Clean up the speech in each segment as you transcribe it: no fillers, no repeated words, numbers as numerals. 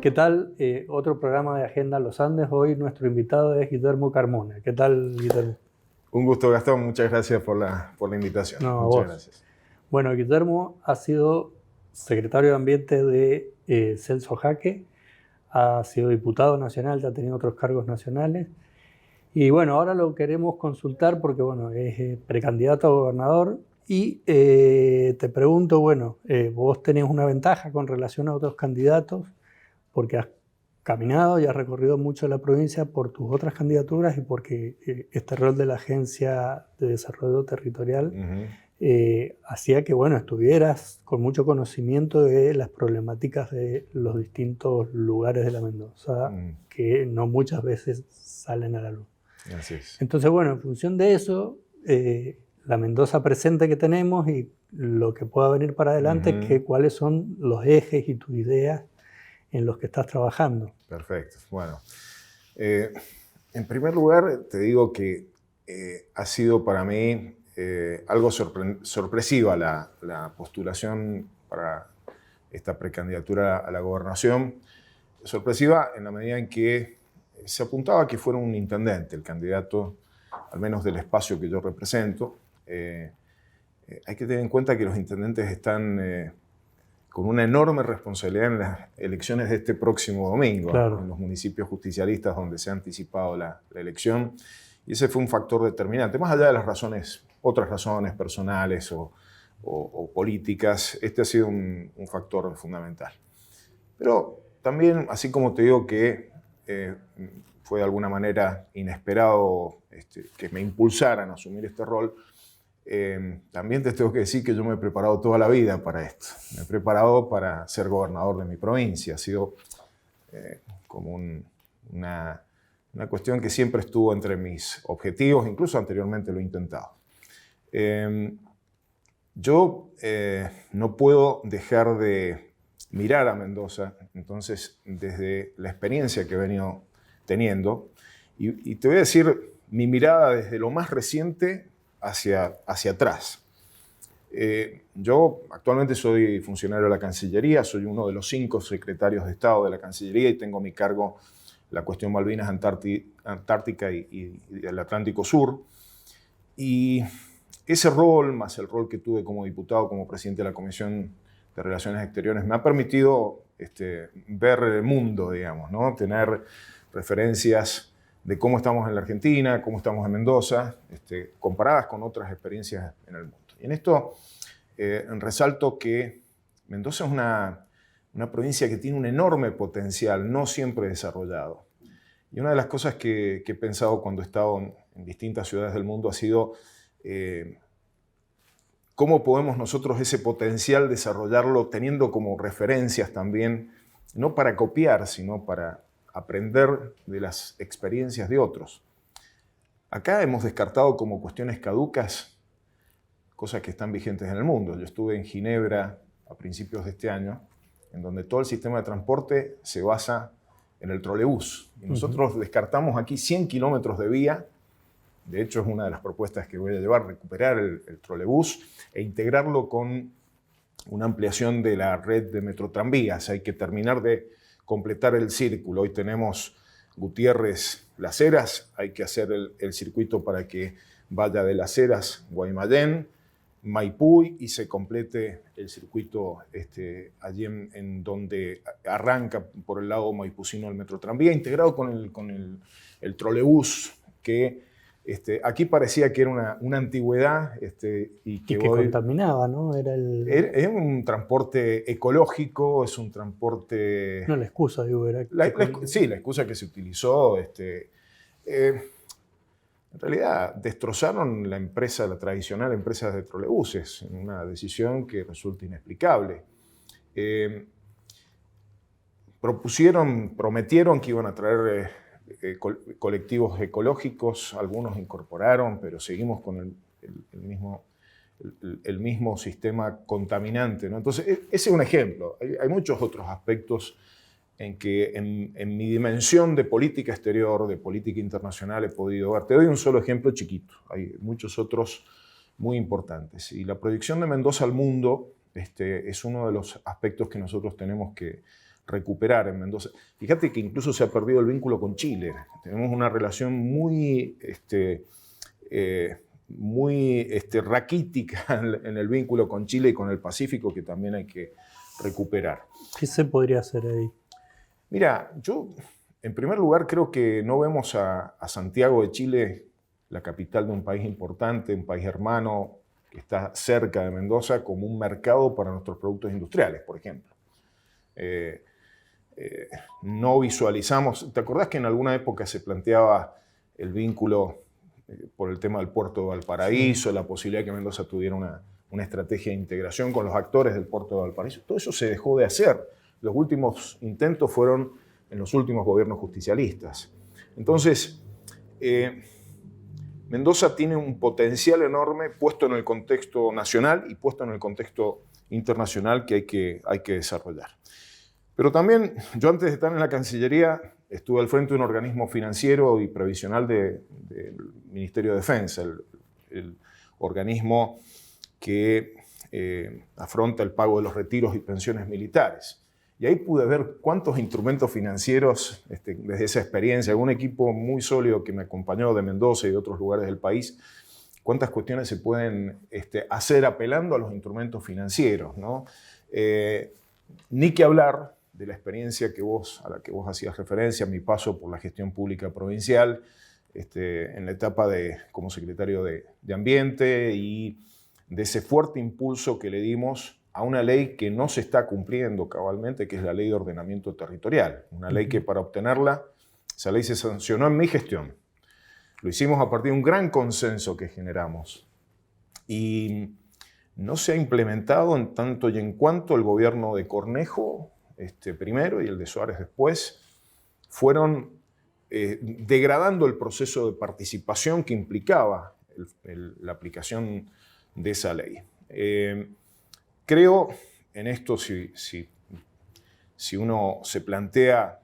¿Qué tal? Otro programa de Agenda Los Andes. Hoy nuestro invitado es Guillermo Carmona. ¿Qué tal, Guillermo? Un gusto, Gastón. Muchas gracias por la invitación. No, a Muchas vos. gracias. Bueno, Guillermo ha sido secretario de Ambiente de Celso Jaque, ha sido diputado nacional, ya ha tenido otros cargos nacionales. Y bueno, ahora lo queremos consultar porque bueno, es precandidato a gobernador. Y te pregunto, bueno, vos tenés una ventaja con relación a otros candidatos porque has caminado y has recorrido mucho la provincia por tus otras candidaturas y porque este rol de la Agencia de Desarrollo Territorial hacía que, bueno, estuvieras con mucho conocimiento de las problemáticas de los distintos lugares de la Mendoza que no muchas veces salen a la luz. Así es. Entonces, bueno, en función de eso, la Mendoza presente que tenemos y lo que pueda venir para adelante, cuáles son los ejes y tus ideas en los que estás trabajando. Perfecto. Bueno, en primer lugar te digo que ha sido para mí algo sorpresiva la postulación para esta precandidatura a la gobernación. Sorpresiva en la medida en que se apuntaba a que fuera un intendente el candidato, al menos del espacio que yo represento. Hay que tener en cuenta que los intendentes están con una enorme responsabilidad en las elecciones de este próximo domingo, claro, en los municipios justicialistas donde se ha anticipado la elección. Y ese fue un factor determinante, más allá de las razones, otras razones personales o políticas. Este ha sido un factor fundamental. Pero también, así como te digo que fue de alguna manera inesperado que me impulsaran a asumir este rol, también te tengo que decir que yo me he preparado toda la vida para esto. Me he preparado para ser gobernador de mi provincia. Ha sido como una cuestión que siempre estuvo entre mis objetivos, incluso anteriormente lo he intentado. Yo no puedo dejar de mirar a Mendoza, entonces, desde la experiencia que he venido teniendo, y te voy a decir mi mirada desde lo más reciente hacia atrás. Yo actualmente soy funcionario de la Cancillería, soy uno de los 5 secretarios de Estado de la Cancillería y tengo a mi cargo la cuestión Malvinas, Antártica y el Atlántico Sur. Y ese rol, más el rol que tuve como diputado, como presidente de la Comisión de Relaciones Exteriores, me ha permitido ver el mundo, digamos, ¿no? Tener referencias de cómo estamos en la Argentina, cómo estamos en Mendoza, comparadas con otras experiencias en el mundo. Y en esto resalto que Mendoza es una provincia que tiene un enorme potencial, no siempre desarrollado. Y una de las cosas que he pensado cuando he estado en distintas ciudades del mundo ha sido cómo podemos nosotros ese potencial desarrollarlo teniendo como referencias también, no para copiar, sino para aprender de las experiencias de otros. Acá hemos descartado como cuestiones caducas cosas que están vigentes en el mundo. Yo estuve en Ginebra a principios de este año, en donde todo el sistema de transporte se basa en el trolebús. Y nosotros descartamos aquí 100 kilómetros de vía. De hecho, es una de las propuestas que voy a llevar, recuperar el trolebús e integrarlo con una ampliación de la red de metrotranvías. Hay que terminar de completar el círculo. Hoy tenemos Gutiérrez, Las Heras, hay que hacer el circuito para que vaya de Las Heras, Guaymallén, Maipú y se complete el circuito allí en donde arranca por el lado maipucino el metrotranvía, integrado con el trolebús, que aquí parecía que era una antigüedad. Y que hoy contaminaba, ¿no? Es un transporte ecológico, es un transporte... No, la excusa, digo, era... Sí, la excusa que se utilizó. En realidad, destrozaron la tradicional empresa de trolebuses, en una decisión que resulta inexplicable. Prometieron que iban a traer colectivos ecológicos, algunos incorporaron, pero seguimos con el mismo sistema contaminante, ¿no? Entonces, ese es un ejemplo. Hay muchos otros aspectos en que en mi dimensión de política exterior, de política internacional, he podido ver. Te doy un solo ejemplo chiquito. Hay muchos otros muy importantes. Y la proyección de Mendoza al mundo es uno de los aspectos que nosotros tenemos que recuperar en Mendoza. Fíjate que incluso se ha perdido el vínculo con Chile. Tenemos una relación muy raquítica en el vínculo con Chile y con el Pacífico, que también hay que recuperar. ¿Qué se podría hacer ahí? Mira, yo en primer lugar creo que no vemos a Santiago de Chile, la capital de un país importante, un país hermano que está cerca de Mendoza, como un mercado para nuestros productos industriales, por ejemplo. No visualizamos, ¿te acordás que en alguna época se planteaba el vínculo por el tema del puerto de Valparaíso, la posibilidad de que Mendoza tuviera una estrategia de integración con los actores del puerto de Valparaíso? Todo eso se dejó de hacer. Los últimos intentos fueron en los últimos gobiernos justicialistas. Entonces, Mendoza tiene un potencial enorme puesto en el contexto nacional y puesto en el contexto internacional que hay que desarrollar. Pero también, yo antes de estar en la Cancillería, estuve al frente de un organismo financiero y previsional del Ministerio de Defensa, el organismo que afronta el pago de los retiros y pensiones militares. Y ahí pude ver cuántos instrumentos financieros, desde esa experiencia, un equipo muy sólido que me acompañó de Mendoza y de otros lugares del país, cuántas cuestiones se pueden hacer apelando a los instrumentos financieros, ¿no? Ni que hablar de la experiencia a la que vos hacías referencia, mi paso por la gestión pública provincial, en la etapa como secretario de Ambiente y de ese fuerte impulso que le dimos a una ley que no se está cumpliendo cabalmente, que es la Ley de Ordenamiento Territorial. Una ley que para obtenerla, esa ley se sancionó en mi gestión. Lo hicimos a partir de un gran consenso que generamos. Y no se ha implementado en tanto y en cuanto el gobierno de Cornejo primero y el de Suárez después fueron degradando el proceso de participación que implicaba la aplicación de esa ley. Creo en esto, si uno se plantea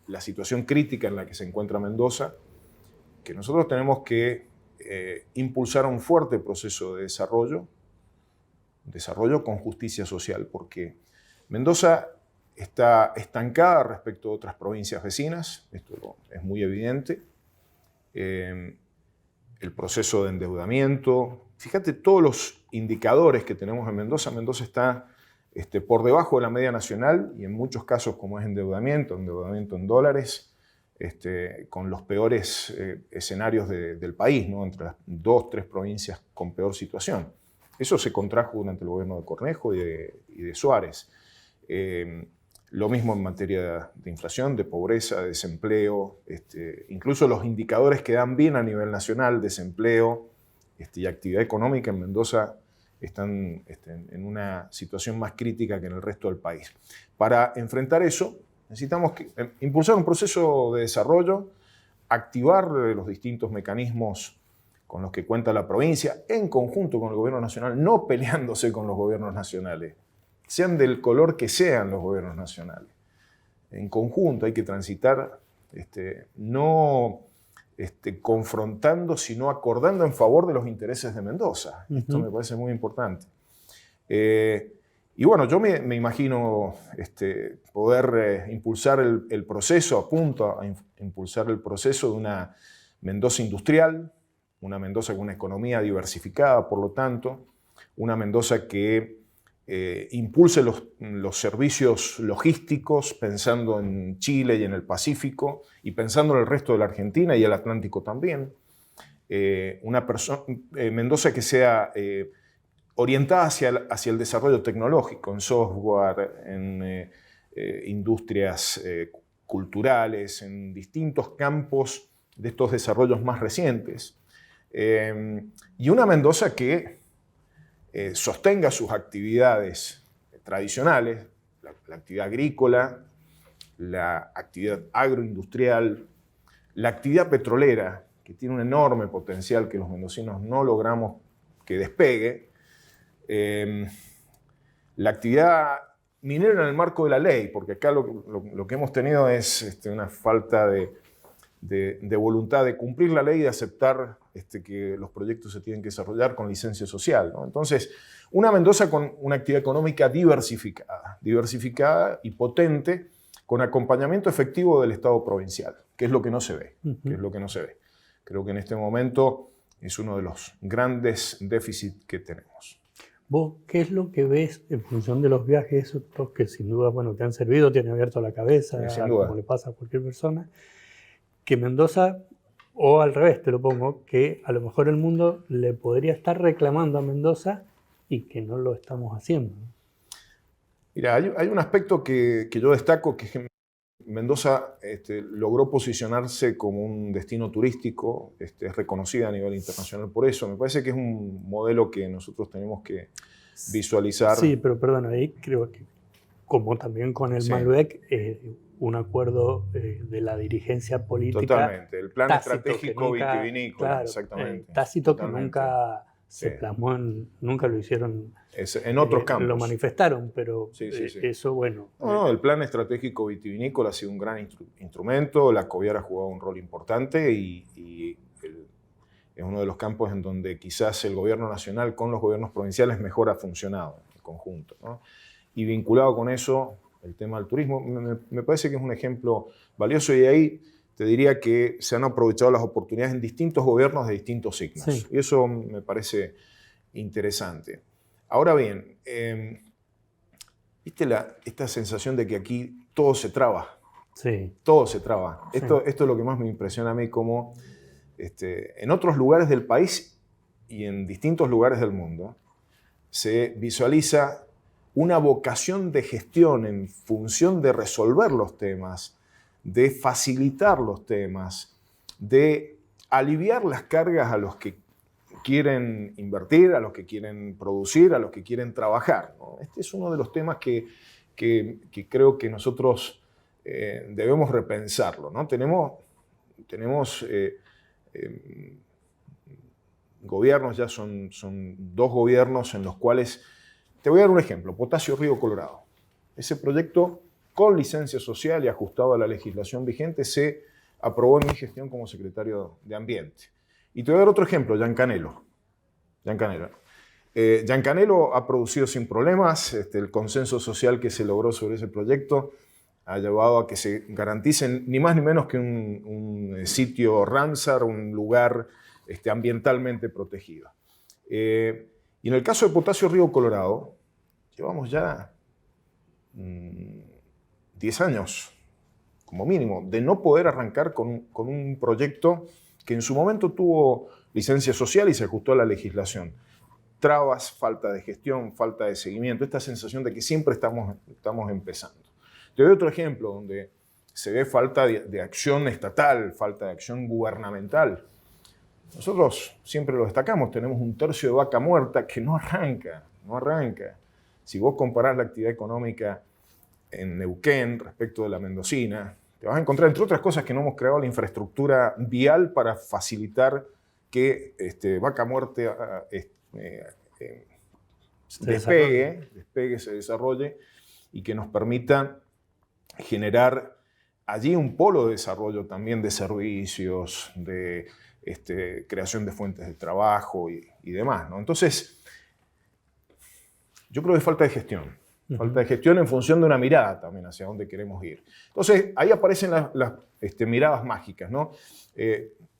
la situación crítica en la que se encuentra Mendoza, que nosotros tenemos que impulsar un fuerte proceso de desarrollo con justicia social, porque Mendoza está estancada respecto a otras provincias vecinas, esto es muy evidente. El proceso de endeudamiento, fíjate todos los indicadores que tenemos en Mendoza. Mendoza está por debajo de la media nacional y en muchos casos, como es endeudamiento en dólares, con los peores escenarios del país, ¿no? Entre las 2-3 provincias con peor situación. Eso se contrajo durante el gobierno de Cornejo y de Suárez. Lo mismo en materia de inflación, de pobreza, de desempleo, incluso los indicadores que dan bien a nivel nacional, desempleo y actividad económica en Mendoza están en una situación más crítica que en el resto del país. Para enfrentar eso, necesitamos impulsar un proceso de desarrollo, activar los distintos mecanismos con los que cuenta la provincia, en conjunto con el gobierno nacional, no peleándose con los gobiernos nacionales, sean del color que sean los gobiernos nacionales. En conjunto hay que transitar, no confrontando, sino acordando en favor de los intereses de Mendoza. Esto me parece muy importante. Y bueno, yo me imagino poder impulsar el proceso, apunto a impulsar el proceso de una Mendoza industrial, una Mendoza con una economía diversificada, por lo tanto, una Mendoza que impulse los servicios logísticos pensando en Chile y en el Pacífico y pensando en el resto de la Argentina y el Atlántico también. Mendoza que sea orientada hacia el desarrollo tecnológico, en software, en industrias culturales, en distintos campos de estos desarrollos más recientes. Y una Mendoza que sostenga sus actividades tradicionales, la actividad agrícola, la actividad agroindustrial, la actividad petrolera, que tiene un enorme potencial que los mendocinos no logramos que despegue, la actividad minera en el marco de la ley, porque acá lo que hemos tenido es una falta de voluntad de cumplir la ley y de aceptar que los proyectos se tienen que desarrollar con licencia social, ¿no? Entonces, una Mendoza con una actividad económica diversificada y potente, con acompañamiento efectivo del Estado provincial, que es lo que no se ve, Ujú. que es lo que no se ve. Creo que en este momento es uno de los grandes déficits que tenemos. ¿Vos qué es lo que ves en función de los viajes estos que sin duda, bueno, te han servido, te han abierto la cabeza, Sin duda. como le pasa a cualquier persona, que Mendoza, o al revés te lo pongo, que a lo mejor el mundo le podría estar reclamando a Mendoza y que no lo estamos haciendo? Mira, hay un aspecto que yo destaco, que es que Mendoza logró posicionarse como un destino turístico, es reconocida a nivel internacional por eso. Me parece que es un modelo que nosotros tenemos que visualizar. Sí, pero perdón, ahí creo que, como también con el Sí. Malbec, un acuerdo de la dirigencia política. Totalmente, el plan tácito estratégico que nunca- vitivinícola, claro, exactamente. tácito Totalmente. que nunca se Sí. plasmó, nunca lo hicieron. En otros Lo campos. manifestaron, pero Sí, sí, sí. eso, bueno. No, el plan estratégico vitivinícola ha sido un gran instrumento, la Coviar ha jugado un rol importante y es uno de los campos en donde quizás el gobierno nacional con los gobiernos provinciales mejor ha funcionado en conjunto, ¿no? Y vinculado con eso, el tema del turismo, me parece que es un ejemplo valioso, y ahí te diría que se han aprovechado las oportunidades en distintos gobiernos de distintos signos. Sí. Y eso me parece interesante. Ahora bien, ¿viste esta sensación de que aquí todo se traba? Sí. Todo se traba. Sí. Esto es lo que más me impresiona a mí, como en otros lugares del país y en distintos lugares del mundo se visualiza una vocación de gestión en función de resolver los temas, de facilitar los temas, de aliviar las cargas a los que quieren invertir, a los que quieren producir, a los que quieren trabajar, ¿no? Este es uno de los temas que creo que nosotros debemos repensarlo, ¿no? Tenemos gobiernos, ya son 2 gobiernos en los cuales, te voy a dar un ejemplo, Potasio Río Colorado. Ese proyecto, con licencia social y ajustado a la legislación vigente, se aprobó en mi gestión como secretario de Ambiente. Y te voy a dar otro ejemplo, Llancanelo. Llancanelo ha producido sin problemas, el consenso social que se logró sobre ese proyecto ha llevado a que se garanticen ni más ni menos que un sitio Ramsar, un lugar ambientalmente protegido. Y en el caso de Potasio Río Colorado, llevamos ya 10 años, como mínimo, de no poder arrancar con un proyecto que en su momento tuvo licencia social y se ajustó a la legislación. Trabas, falta de gestión, falta de seguimiento, esta sensación de que siempre estamos empezando. Te doy otro ejemplo donde se ve falta de acción estatal, falta de acción gubernamental. Nosotros siempre lo destacamos, tenemos 1/3 de vaca muerta que no arranca. Si vos comparás la actividad económica en Neuquén respecto de la mendocina, te vas a encontrar, entre otras cosas, que no hemos creado la infraestructura vial para facilitar que vaca muerta despegue, se desarrolle y que nos permita generar allí un polo de desarrollo también de servicios, de creación de fuentes de trabajo y demás, ¿no? Entonces, yo creo que falta de gestión. Falta de gestión en función de una mirada también hacia dónde queremos ir. Entonces, ahí aparecen las miradas mágicas, ¿no?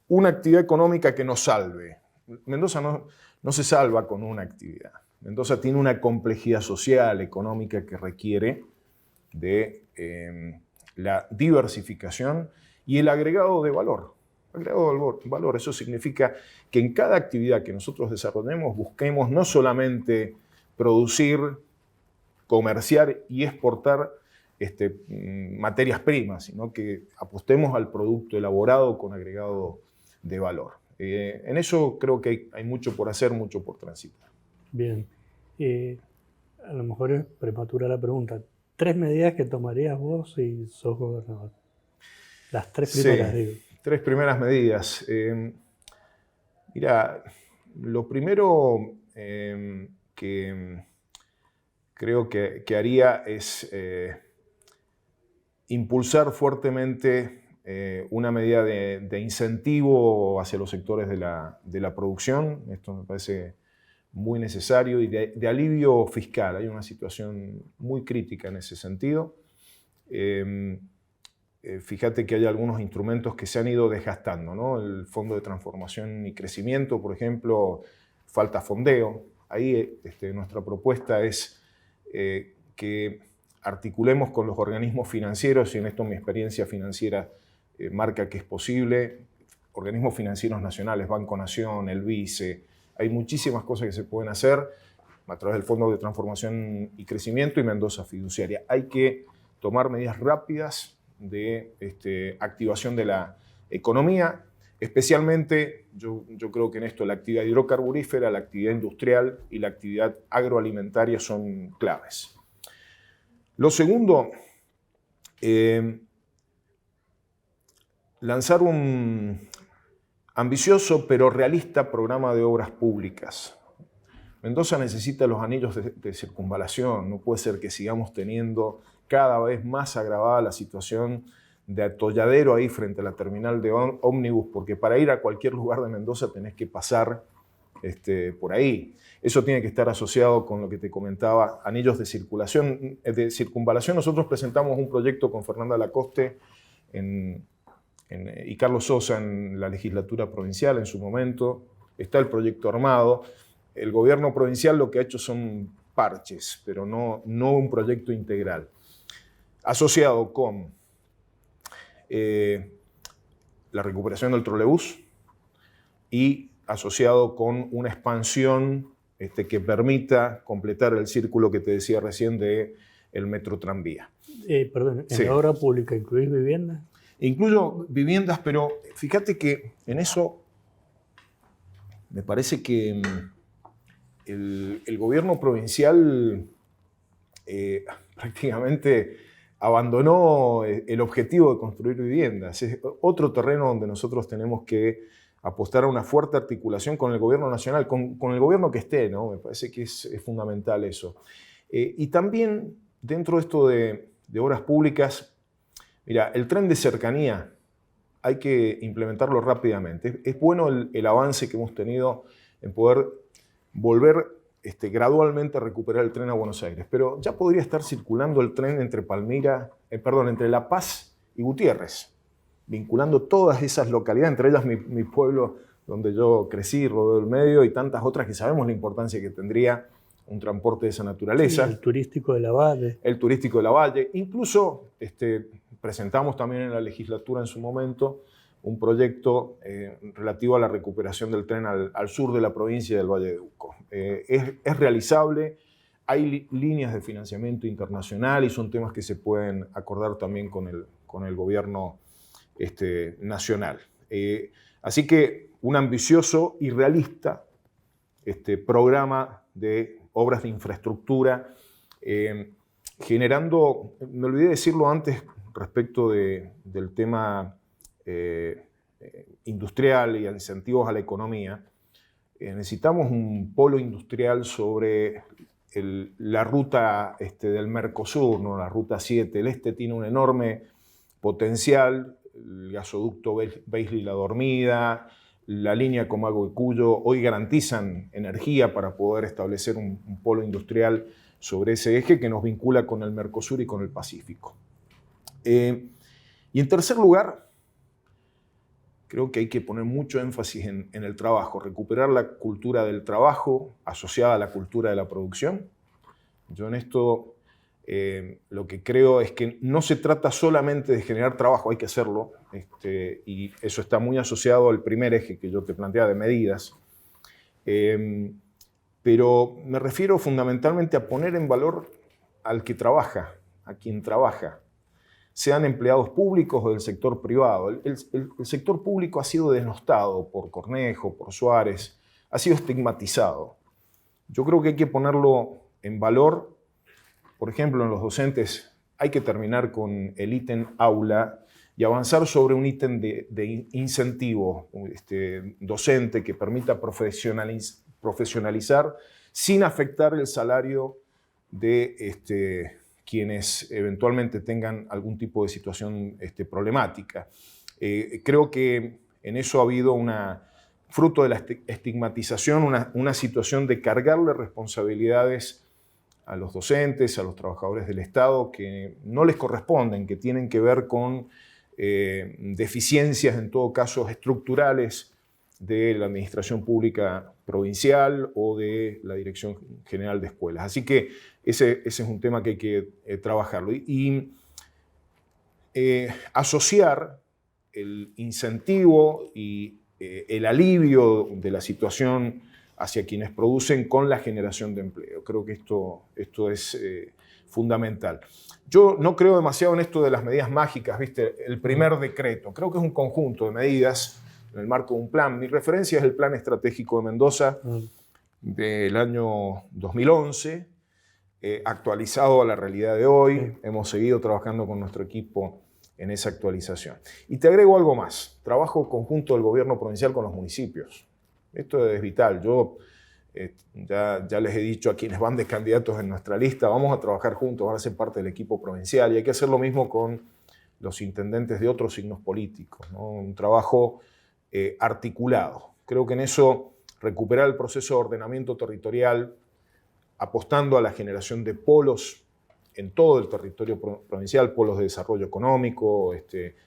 Una actividad económica que nos salve. Mendoza no se salva con una actividad. Mendoza tiene una complejidad social, económica, que requiere de la diversificación y el agregado de valor. Eso significa que en cada actividad que nosotros desarrollemos busquemos no solamente producir, comerciar y exportar materias primas, sino que apostemos al producto elaborado con agregado de valor. En eso creo que hay mucho por hacer, mucho por transitar. Bien. A lo mejor es prematura la pregunta. 3 medidas que tomarías vos si sos gobernador. Las 3 primeras, sí, digo. 3 primeras medidas. Mira, lo primero que creo que haría es impulsar fuertemente una medida de incentivo hacia los sectores de la producción. Esto me parece muy necesario, y de alivio fiscal. Hay una situación muy crítica en ese sentido. Fíjate que hay algunos instrumentos que se han ido desgastando, ¿no? El Fondo de Transformación y Crecimiento, por ejemplo, falta fondeo. Ahí nuestra propuesta es que articulemos con los organismos financieros, y en esto mi experiencia financiera marca que es posible, organismos financieros nacionales, Banco Nación, el BICE, hay muchísimas cosas que se pueden hacer a través del Fondo de Transformación y Crecimiento y Mendoza Fiduciaria. Hay que tomar medidas rápidas de activación de la economía, especialmente yo creo que en esto la actividad hidrocarburífera, la actividad industrial y la actividad agroalimentaria son claves. Lo segundo, lanzar un ambicioso pero realista programa de obras públicas. Mendoza necesita los anillos de circunvalación, no puede ser que sigamos teniendo cada vez más agravada la situación de atolladero ahí frente a la terminal de ómnibus, porque para ir a cualquier lugar de Mendoza tenés que pasar por ahí. Eso tiene que estar asociado con lo que te comentaba, anillos de circunvalación. Nosotros presentamos un proyecto con Fernanda Lacoste y Carlos Sosa en la legislatura provincial en su momento. Está el proyecto armado. El gobierno provincial lo que ha hecho son parches, pero no un proyecto integral. Asociado con la recuperación del trolebús y asociado con una expansión que permita completar el círculo que te decía recién del metro tranvía. Perdón, ¿en la obra pública incluís viviendas? Incluyo viviendas, pero fíjate que en eso me parece que el gobierno provincial prácticamente abandonó el objetivo de construir viviendas. Es otro terreno donde nosotros tenemos que apostar a una fuerte articulación con el gobierno nacional, con el gobierno que esté, ¿no? Me parece que es fundamental eso. Y también dentro de esto de obras públicas, mira, el tren de cercanía hay que implementarlo rápidamente. Es bueno el avance que hemos tenido en poder volver gradualmente a recuperar el tren a Buenos Aires, pero ya podría estar circulando el tren entre entre La Paz y Gutiérrez, vinculando todas esas localidades, entre ellas mi pueblo donde yo crecí, Rodeo del Medio, y tantas otras que sabemos la importancia que tendría un transporte de esa naturaleza. Sí, el turístico de la Valle. El turístico de la Valle. Incluso presentamos también en la legislatura en su momento un proyecto relativo a la recuperación del tren al sur de la provincia del Valle de Uco. Es realizable, hay líneas de financiamiento internacional y son temas que se pueden acordar también con el gobierno nacional. Así que un ambicioso y realista programa de obras de infraestructura, generando, me olvidé decirlo antes respecto del tema industrial y incentivos a la economía, necesitamos un polo industrial sobre la ruta del Mercosur, ¿no? La ruta 7. El este tiene un enorme potencial, el gasoducto Beisley-La Dormida, la línea Comagua y Cuyo, hoy garantizan energía para poder establecer un polo industrial sobre ese eje que nos vincula con el Mercosur y con el Pacífico. Y en tercer lugar, creo que hay que poner mucho énfasis en el trabajo, recuperar la cultura del trabajo asociada a la cultura de la producción. Yo en esto lo que creo es que no se trata solamente de generar trabajo, hay que hacerlo, y eso está muy asociado al primer eje que yo te planteaba de medidas, pero me refiero fundamentalmente a poner en valor al que trabaja, a quien trabaja, sean empleados públicos o del sector privado. El sector público ha sido denostado por Cornejo, por Suárez, ha sido estigmatizado. Yo creo que hay que ponerlo en valor. Por ejemplo, en los docentes hay que terminar con el ítem aula y avanzar sobre un ítem de incentivo docente que permita profesionalizar sin afectar el salario de quienes eventualmente tengan algún tipo de situación problemática. Creo que en eso ha habido fruto de la estigmatización, una situación de cargarle responsabilidades a los docentes, a los trabajadores del Estado, que no les corresponden, que tienen que ver con deficiencias, en todo caso, estructurales de la administración pública provincial o de la Dirección General de Escuelas. Así que ese es un tema que hay que trabajarlo. Asociar el incentivo y el alivio de la situación hacia quienes producen con la generación de empleo. Creo que esto es fundamental. Yo no creo demasiado en esto de las medidas mágicas, ¿viste? El primer decreto. Creo que es un conjunto de medidas en el marco de un plan. Mi referencia es el Plan Estratégico de Mendoza del año 2011, actualizado a la realidad de hoy. Hemos seguido trabajando con nuestro equipo en esa actualización. Y te agrego algo más. Trabajo conjunto del gobierno provincial con los municipios. Esto es vital. Yo ya les he dicho a quienes van de candidatos en nuestra lista, vamos a trabajar juntos, van a ser parte del equipo provincial, y hay que hacer lo mismo con los intendentes de otros signos políticos, ¿no? Un trabajo articulado. Creo que en eso recuperar el proceso de ordenamiento territorial, apostando a la generación de polos en todo el territorio provincial, polos de desarrollo económico,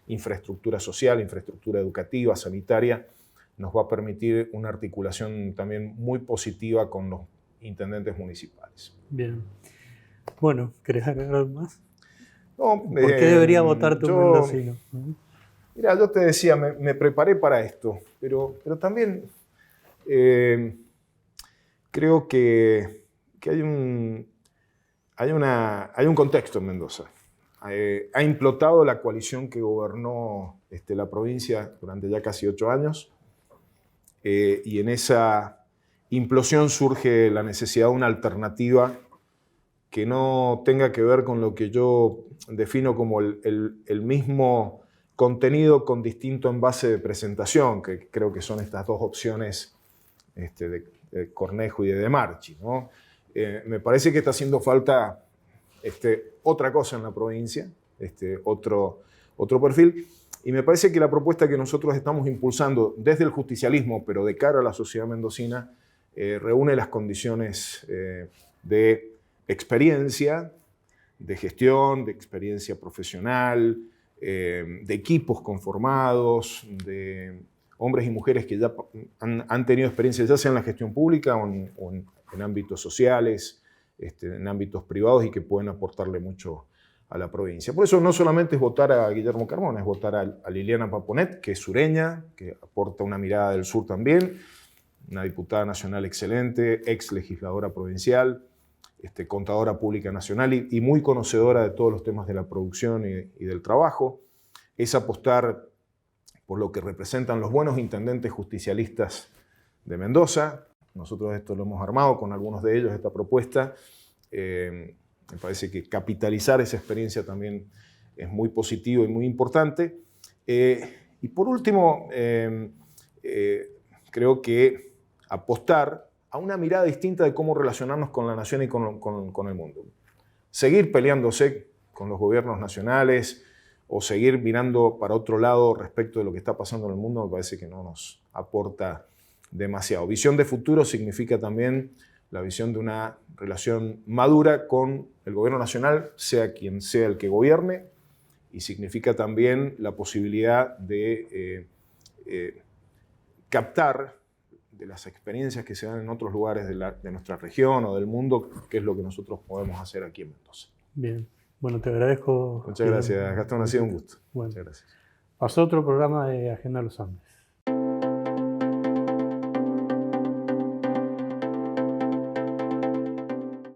infraestructura social, infraestructura educativa, sanitaria, nos va a permitir una articulación también muy positiva con los intendentes municipales. Bien. Bueno, ¿querés agregar algo más? No, ¿Por qué debería votar tu mendocino? Mira, yo te decía, me preparé para esto, pero también creo que hay un contexto en Mendoza. Ha implotado la coalición que gobernó la provincia durante ya casi 8 años. Y en esa implosión surge la necesidad de una alternativa que no tenga que ver con lo que yo defino como el mismo contenido con distinto envase de presentación, que creo que son estas dos opciones de Cornejo y de Marchi, ¿no? Me parece que está haciendo falta otra cosa en la provincia, otro perfil. Y me parece que la propuesta que nosotros estamos impulsando desde el justicialismo, pero de cara a la sociedad mendocina, reúne las condiciones de experiencia, de gestión, de experiencia profesional, de equipos conformados, de hombres y mujeres que ya han tenido experiencia, ya sea en la gestión pública o en ámbitos sociales, en ámbitos privados, y que pueden aportarle mucho a la provincia. Por eso no solamente es votar a Guillermo Carmona, es votar a Liliana Paponet, que es sureña, que aporta una mirada del sur también, una diputada nacional excelente, ex legisladora provincial, contadora pública nacional y muy conocedora de todos los temas de la producción y del trabajo. Es apostar por lo que representan los buenos intendentes justicialistas de Mendoza. Nosotros esto lo hemos armado con algunos de ellos, esta propuesta. Me parece que capitalizar esa experiencia también es muy positivo y muy importante. Y por último, creo que apostar a una mirada distinta de cómo relacionarnos con la nación y con el mundo. Seguir peleándose con los gobiernos nacionales o seguir mirando para otro lado respecto de lo que está pasando en el mundo me parece que no nos aporta demasiado. Visión de futuro significa también la visión de una relación madura con el gobierno nacional, sea quien sea el que gobierne, y significa también la posibilidad de captar de las experiencias que se dan en otros lugares de nuestra región o del mundo, qué es lo que nosotros podemos hacer aquí en Mendoza. Bien, bueno, te agradezco. Muchas gracias, Gastón, ha sido un gusto. Bueno, muchas gracias. Pasó otro programa de Agenda de los Andes.